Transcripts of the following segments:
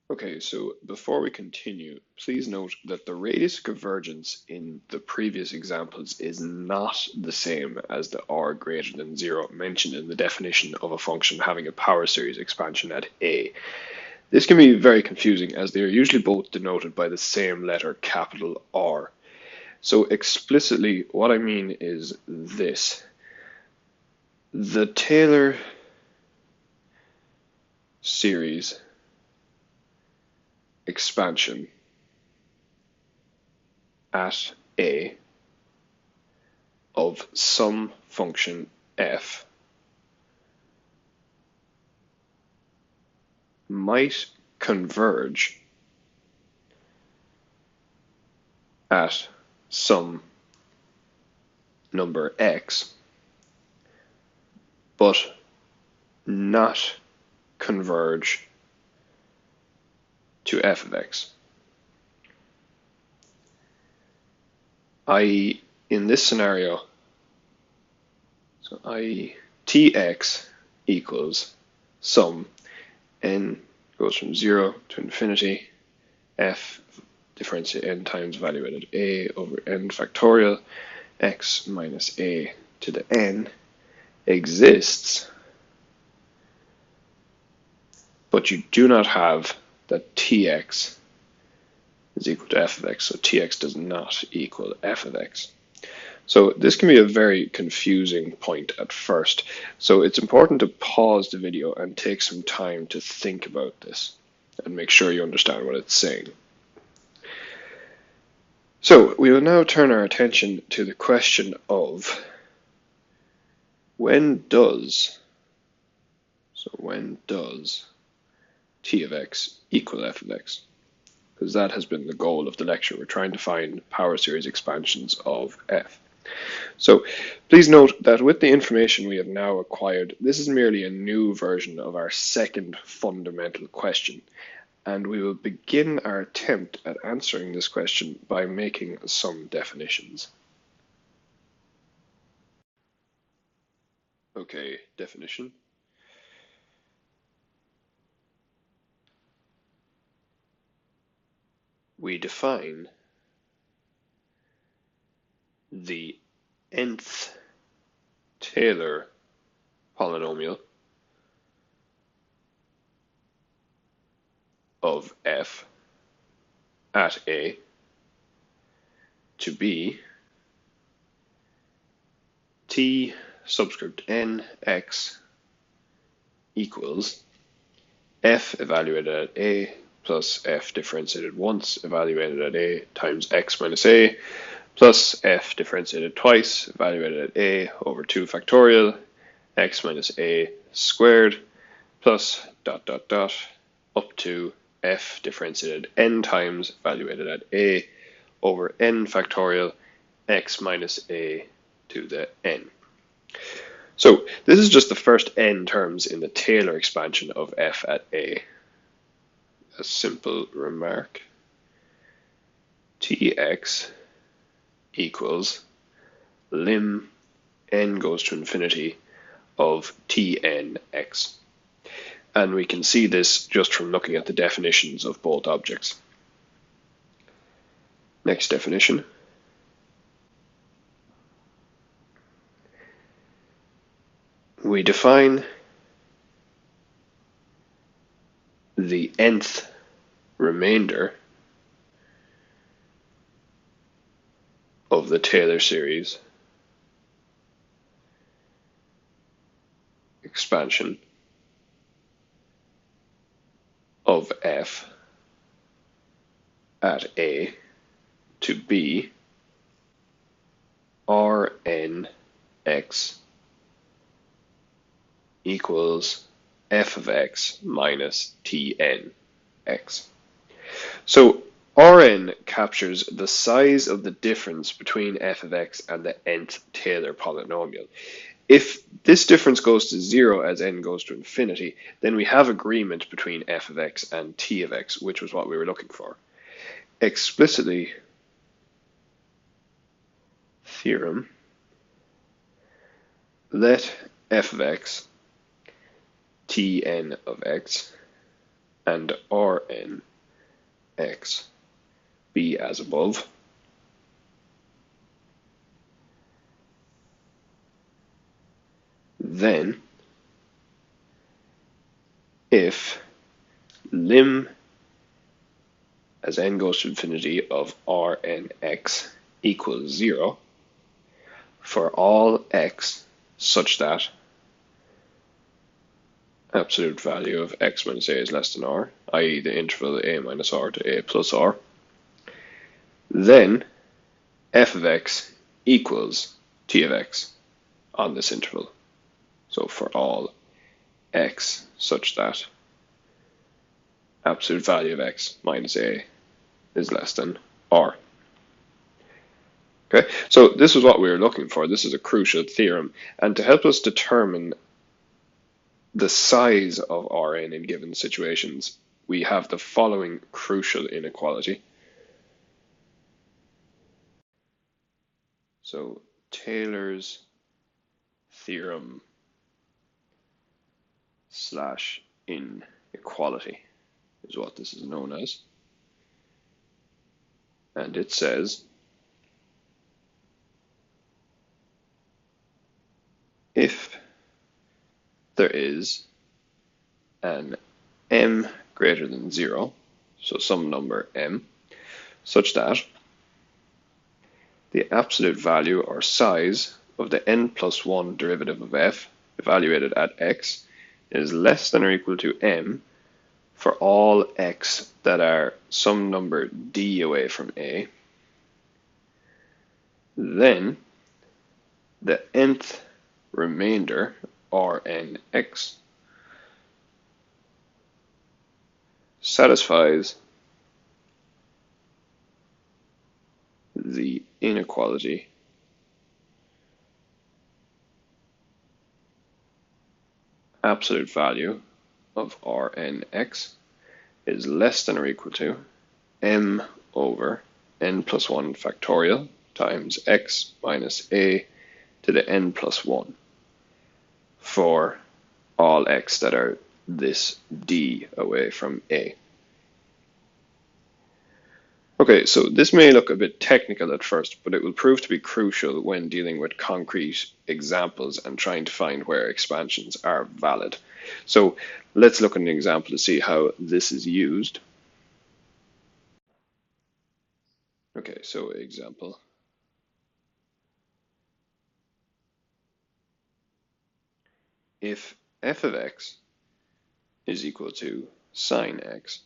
Okay, so before we continue, please note that the radius of convergence in the previous examples is not the same as the r greater than 0 mentioned in the definition of a function having a power series expansion at a. This can be very confusing as they are usually both denoted by the same letter, capital R. So explicitly, what I mean is this. The Taylor series expansion at a of some function f might converge at some number x, but not converge to f of x. I.e., in this scenario, so i.e. tx equals sum n goes from 0 to infinity f differentiate n times value at a over n factorial x minus a to the n exists, but you do not have that tx is equal to f of x, so tx does not equal f of x. So this can be a very confusing point at first, so it's important to pause the video and take some time to think about this and make sure you understand what it's saying. So we will now turn our attention to the question of when does t of x equal f of x? Because that has been the goal of the lecture. We're trying to find power series expansions of f. So please note that with the information we have now acquired, this is merely a new version of our second fundamental question, and we will begin our attempt at answering this question by making some definitions. Okay, definition. We define the nth Taylor polynomial of f at a to be t subscript n x equals f evaluated at a plus f differentiated once evaluated at a times x minus a plus f differentiated twice evaluated at a over 2 factorial x minus a squared plus dot dot dot up to f differentiated n times evaluated at a over n factorial x minus a to the n. So this is just the first n terms in the Taylor expansion of f at a. A simple remark. Tx equals lim n goes to infinity of tnx. And we can see this just from looking at the definitions of both objects. Next definition. We define the nth remainder of the Taylor series expansion of f at a to be Rn x equals f of x minus Tn x. So Rn captures the size of the difference between f of x and the nth Taylor polynomial. If this difference goes to 0 as n goes to infinity, then we have agreement between f of x and t of x, which was what we were looking for. Explicitly, theorem, let f of x, Tn of x, and Rn x be as above, then if lim as n goes to infinity of Rn x equals 0 for all x such that absolute value of x minus a is less than r, i.e. the interval a minus r to a plus r, then f of x equals t of x on this interval. So for all x such that absolute value of x minus a is less than r. Okay, so this is what we were looking for. This is a crucial theorem, and to help us determine the size of Rn in given situations, we have the following crucial inequality. So Taylor's theorem slash inequality is what this is known as. And it says if there is an m greater than 0, so some number m, such that the absolute value or size of the n plus 1 derivative of f evaluated at x is less than or equal to m for all x that are some number d away from a, then the nth remainder, Rnx, satisfies the inequality absolute value of Rnx is less than or equal to m over n plus 1 factorial times x minus a to the n plus 1 for all x that are this d away from a. Okay, so this may look a bit technical at first, but it will prove to be crucial when dealing with concrete examples and trying to find where expansions are valid. So let's look at an example to see how this is used. Okay, so example. If f of x is equal to sine x,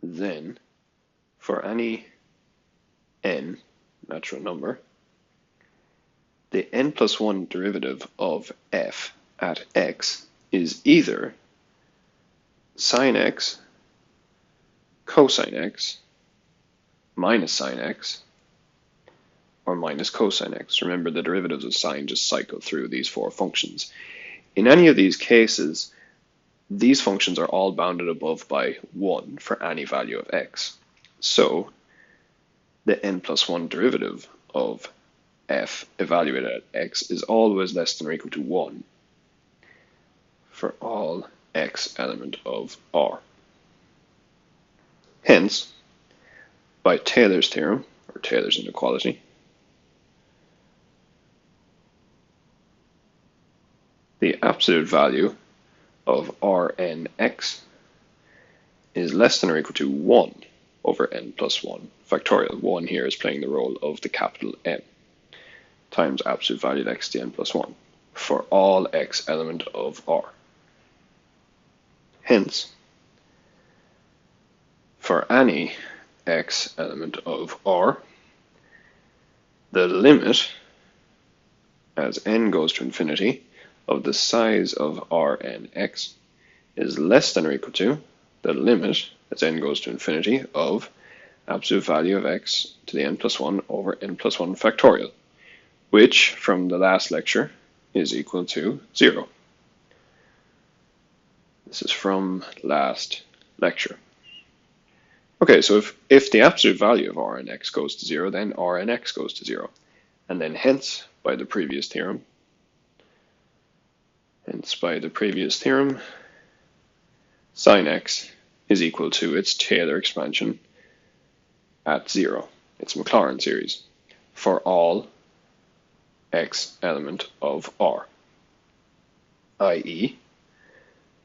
then for any n natural number, the n plus 1 derivative of f at x is either sine x, cosine x, minus sine x, or minus cosine x. Remember, the derivatives of sine just cycle through these four functions. In any of these cases, these functions are all bounded above by 1 for any value of x. So the n plus 1 derivative of f evaluated at x is always less than or equal to 1 for all x element of R. Hence, by Taylor's theorem, or Taylor's inequality, the absolute value of Rnx is less than or equal to 1 over n plus 1 factorial. 1 here is playing the role of the capital M times absolute value of x to the n plus 1 for all x element of R. Hence, for any x element of R, the limit as n goes to infinity of the size of Rnx is less than or equal to the limit as n goes to infinity of absolute value of x to the n plus 1 over n plus 1 factorial, which from the last lecture is equal to 0. This is from last lecture. Okay, so if the absolute value of Rnx goes to 0, then Rnx goes to 0. And then hence, by the previous theorem, sine x is equal to its Taylor expansion at 0. It's Maclaurin series for all x element of R, i.e.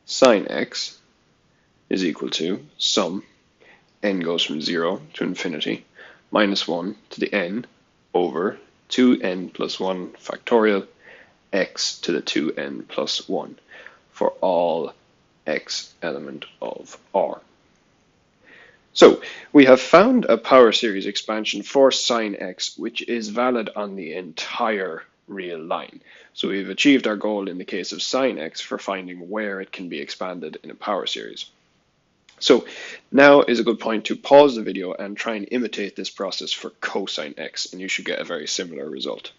sine x is equal to sum, n goes from 0 to infinity, minus 1 to the n over 2n plus 1 factorial x to the 2n plus 1 for all x element of R. So we have found a power series expansion for sine x which is valid on the entire real line. So we've achieved our goal in the case of sine x for finding where it can be expanded in a power series. So now is a good point to pause the video and try and imitate this process for cosine x, and you should get a very similar result.